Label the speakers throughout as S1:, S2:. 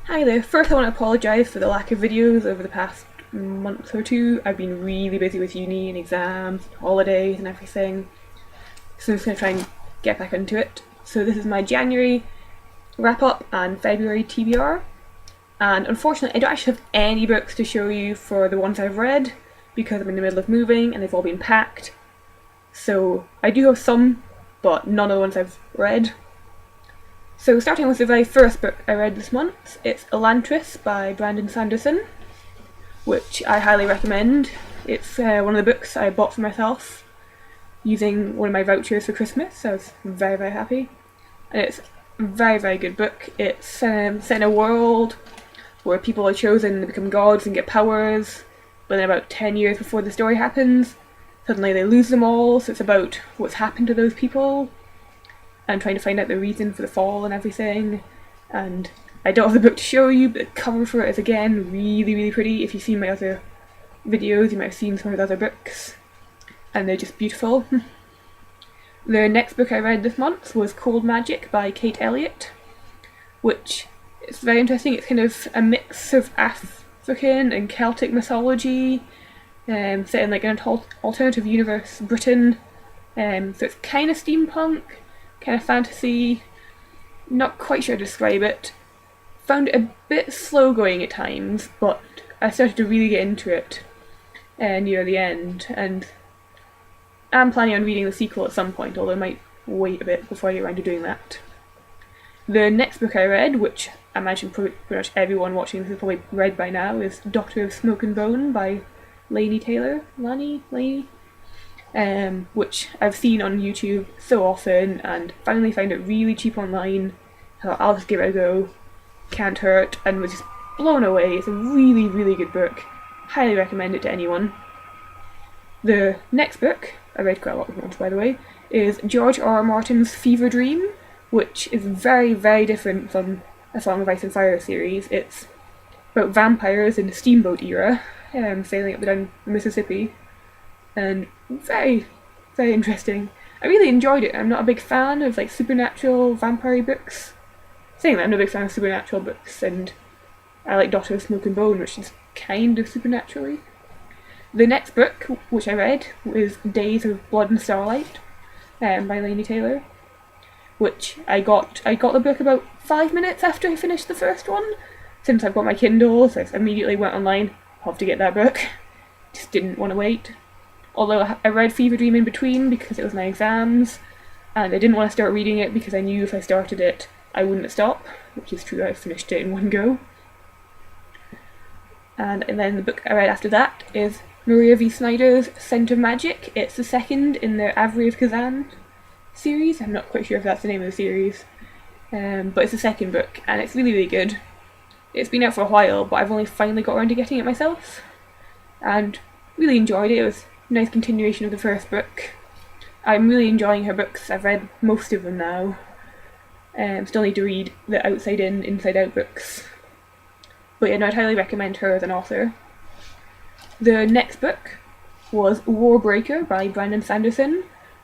S1: Hi there. First I want to apologise for the lack of videos over the past month or two. I've been really busy with uni and exams, holidays and everything. So I'm just going to try and get back into it. So this is my January wrap up and February TBR. And unfortunately I don't actually have any books to show you for the ones I've read because I'm in the middle of moving and they've all been packed. So I do have some, but none of the ones I've read. So starting with the very first book I read this month, it's Elantris by Brandon Sanderson, which I highly recommend. It's one of the books I bought for myself using one of my vouchers for Christmas, so I was very, very happy. And it's a very, very good book. It's set in a world where people are chosen to become gods and get powers, but then about 10 years before the story happens, suddenly they lose them all, so it's about what's happened to those people and trying to find out the reason for the fall and everything. And I don't have the book to show you, but the cover for it is again really, really pretty. If you've seen my other videos, you might have seen some of the other books, and they're just beautiful. The next book I read this month was Cold Magic by Kate Elliott, which is very interesting. It's kind of a mix of African and Celtic mythology, set in like an alternative universe Britain. So it's kind of steampunk, kind of fantasy, not quite sure how to describe it. Found it a bit slow going at times, but I started to really get into it near the end, and I'm planning on reading the sequel at some point, although I might wait a bit before I get around to doing that. The next book I read, which I imagine pretty much everyone watching this has probably read by now, is Doctor of Smoke and Bone by Laini Taylor, which I've seen on YouTube so often and finally found it really cheap online. So I'll just give it a go. Can't hurt, and was just blown away. It's a really, really good book. Highly recommend it to anyone. The next book, I read quite a lot of months by the way, is George R. R. Martin's Fever Dream, which is very, very different from A Song of Ice and Fire series. It's about vampires in the steamboat era, sailing up and down the Mississippi, and very, very interesting. I really enjoyed it. I'm not a big fan of like supernatural vampire books. Saying that, I'm not a big fan of supernatural books, and I like Doctor of Smoke and Bone, which is kind of supernaturally. The next book, which I read, was Days of Blood and Starlight by Laini Taylor, which I got the book about 5 minutes after I finished the first one. Since I've got my Kindle, so I immediately went online, have to get that book. Just didn't want to wait. Although I read Fever Dream in between because it was my exams, and I didn't want to start reading it because I knew if I started it I wouldn't stop, which is true. I finished it in one go. And then the book I read after that is Maria V. Snyder's Scent of Magic. It's the second in their Avery of Kazan series. I'm not quite sure if that's the name of the series, but it's the second book, and it's really, really good. It's been out for a while, but I've only finally got around to getting it myself, and really enjoyed it. It was a nice continuation of the first book. I'm really enjoying her books. I've read most of them now. Still need to read the Outside In, Inside Out books. But yeah, no, I'd highly recommend her as an author. The next book was Warbreaker by Brandon Sanderson,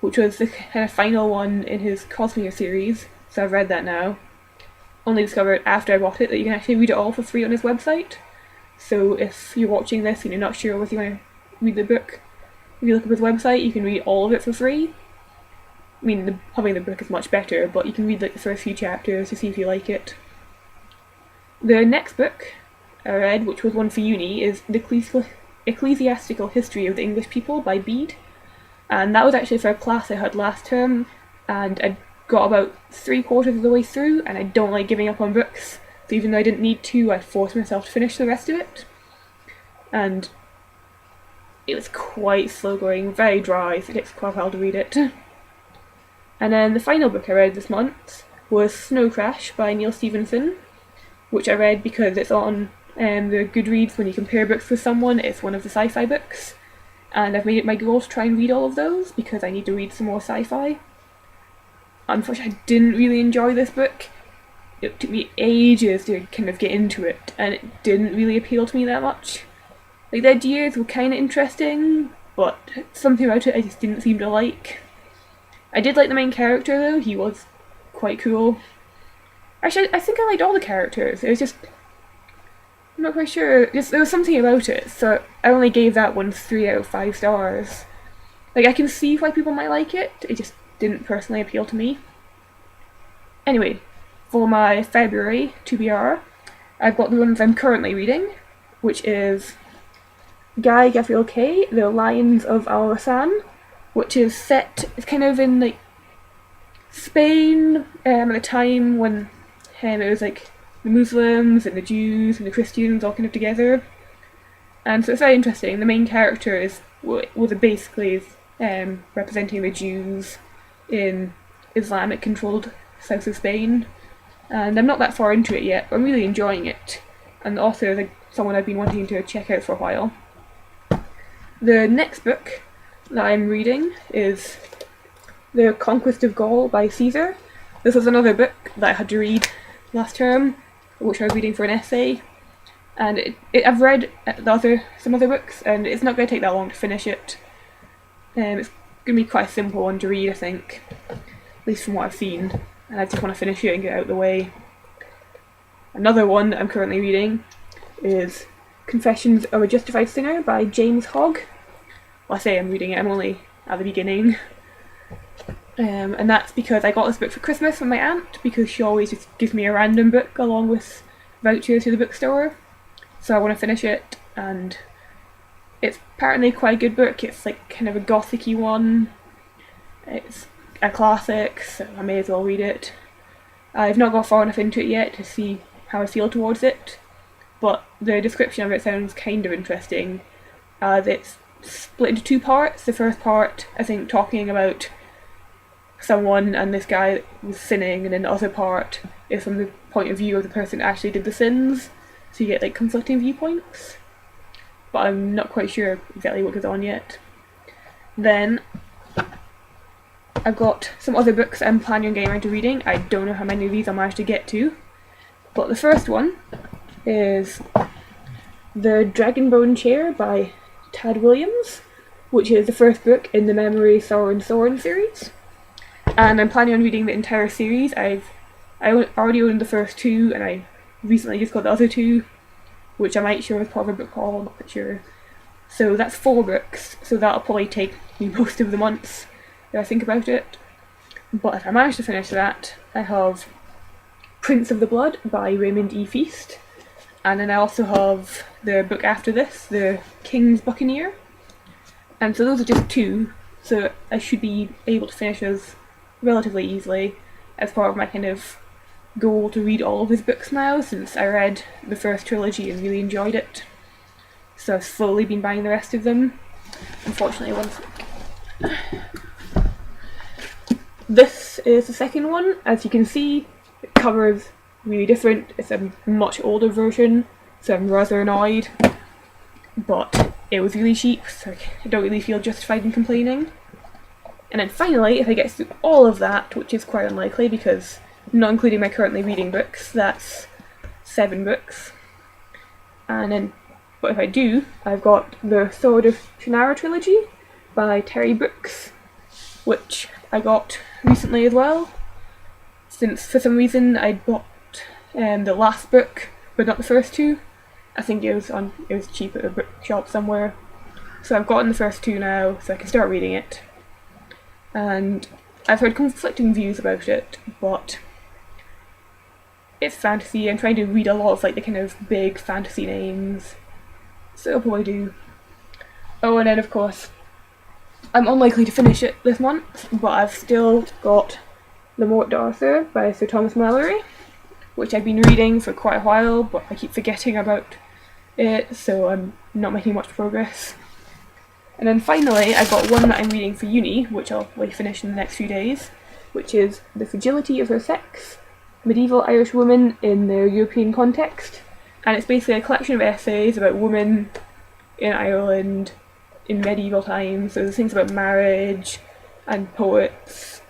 S1: which was the kind of final one in his Cosmere series, so I've read that now. Only discovered after I bought it that you can actually read it all for free on his website. So if you're watching this and you're not sure whether you want to read the book, if you look up his website, you can read all of it for free. I mean, probably the book is much better, but you can read like the first few chapters to see if you like it. The next book I read, which was one for uni, is The Ecclesiastical History of the English People by Bede. And that was actually for a class I had last term, and I got about 3/4 of the way through, and I don't like giving up on books, so even though I didn't need to, I forced myself to finish the rest of it. And it was quite slow going, very dry, so it takes quite a while to read it. And then the final book I read this month was Snow Crash by Neil Stevenson, which I read because it's on the Goodreads when you compare books with someone. It's one of the sci-fi books, and I've made it my goal to try and read all of those because I need to read some more sci-fi. Unfortunately, I didn't really enjoy this book. It took me ages to kind of get into it, and it didn't really appeal to me that much. Like, the ideas were kind of interesting, but something about it I just didn't seem to like. I did like the main character though, he was quite cool. Actually, I think I liked all the characters. It was just not quite sure. Just, there was something about it, so I only gave that one 3 out of 5 stars. Like, I can see why people might like it, it just didn't personally appeal to me. Anyway, for my February TBR, I've got the ones I'm currently reading, which is Guy Gabriel Kay, The Lions of Alrasan, which is set, it's kind of in like Spain at a time when it was like the Muslims and the Jews and the Christians all kind of together. And so it's very interesting. The main character was basically representing the Jews in Islamic controlled south of Spain. And I'm not that far into it yet, but I'm really enjoying it. And the author is someone I've been wanting to check out for a while. The next book that I'm reading is The Conquest of Gaul by Caesar. This was another book that I had to read last term, which I was reading for an essay. And I've read some other books, and it's not going to take that long to finish it. It's going to be quite a simple one to read, I think, at least from what I've seen. And I just want to finish it and get it out of the way. Another one that I'm currently reading is Confessions of a Justified Sinner by James Hogg. Well, I say I'm reading it, I'm only at the beginning. And that's because I got this book for Christmas from my aunt, because she always just gives me a random book along with vouchers to the bookstore. So I want to finish it, and it's apparently quite a good book. It's like kind of a gothic-y one. It's a classic, so I may as well read it. I've not got far enough into it yet to see how I feel towards it, but the description of it sounds kind of interesting. It's split into 2 parts. The first part, I think, talking about someone and this guy was sinning, and then the other part is from the point of view of the person who actually did the sins, so you get like conflicting viewpoints, but I'm not quite sure exactly what goes on yet. Then I've got some other books I'm planning on getting around to reading. I don't know how many of these I'll manage to get to, but the first one is The Dragonbone Chair by Tad Williams, which is the first book in the Memory, Sorrow and Thorn series. And I'm planning on reading the entire series. I already owned the first 2, and I recently just got the other 2, which I'm not sure is part of a book haul, I'm not quite sure. So that's 4 books, so that'll probably take me most of the months that I think about it. But if I manage to finish that, I have Prince of the Blood by Raymond E. Feast, and then I also have the book after this, The King's Buccaneer. And so those are just 2, so I should be able to finish those relatively easily as part of my kind of goal to read all of his books now, since I read the first trilogy and really enjoyed it. So I've slowly been buying the rest of them. Unfortunately, one sec. This is the second one. As you can see, the cover is really different. It's a much older version, so I'm rather annoyed. But it was really cheap, so I don't really feel justified in complaining. And then finally, if I get through all of that, which is quite unlikely because not including my currently reading books, that's 7 books. And then, but if I do, I've got the Sword of Shannara trilogy by Terry Brooks, which I got recently as well, since for some reason I bought the last book, but not the first 2. I think it was cheap at a bookshop somewhere. So I've gotten the first 2 now, so I can start reading it. And I've heard conflicting views about it, but it's fantasy. I'm trying to read a lot of like the kind of big fantasy names, so I'll probably do. Oh, and then of course, I'm unlikely to finish it this month, but I've still got The Morte d'Arthur by Sir Thomas Malory, which I've been reading for quite a while, but I keep forgetting about it, so I'm not making much progress. And then finally, I got one that I'm reading for uni, which I'll finish in the next few days, which is The Fragility of Her Sex, Medieval Irish Women in Their European Context. And it's basically a collection of essays about women in Ireland in medieval times. So there's things about marriage and poets.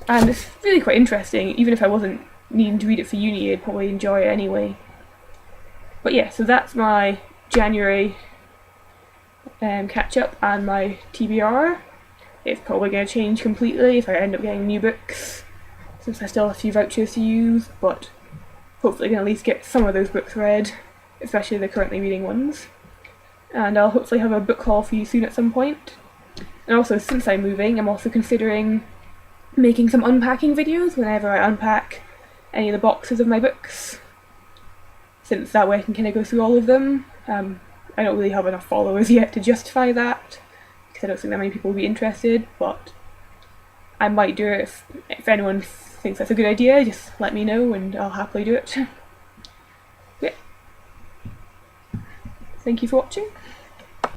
S1: And it's really quite interesting. Even if I wasn't needing to read it for uni, I'd probably enjoy it anyway. But yeah, so that's my January catch up and my TBR. It's probably going to change completely if I end up getting new books, since I still have a few vouchers to use, but hopefully I can at least get some of those books read especially the currently reading ones. And I'll hopefully have a book haul for you soon at some point. And also, since I'm moving, I'm also considering making some unpacking videos whenever I unpack any of the boxes of my books, since that way I can kind of go through all of them. I don't really have enough followers yet to justify that, because I don't think that many people will be interested, but I might do it. If anyone thinks that's a good idea, just let me know and I'll happily do it. Yeah. Thank you for watching.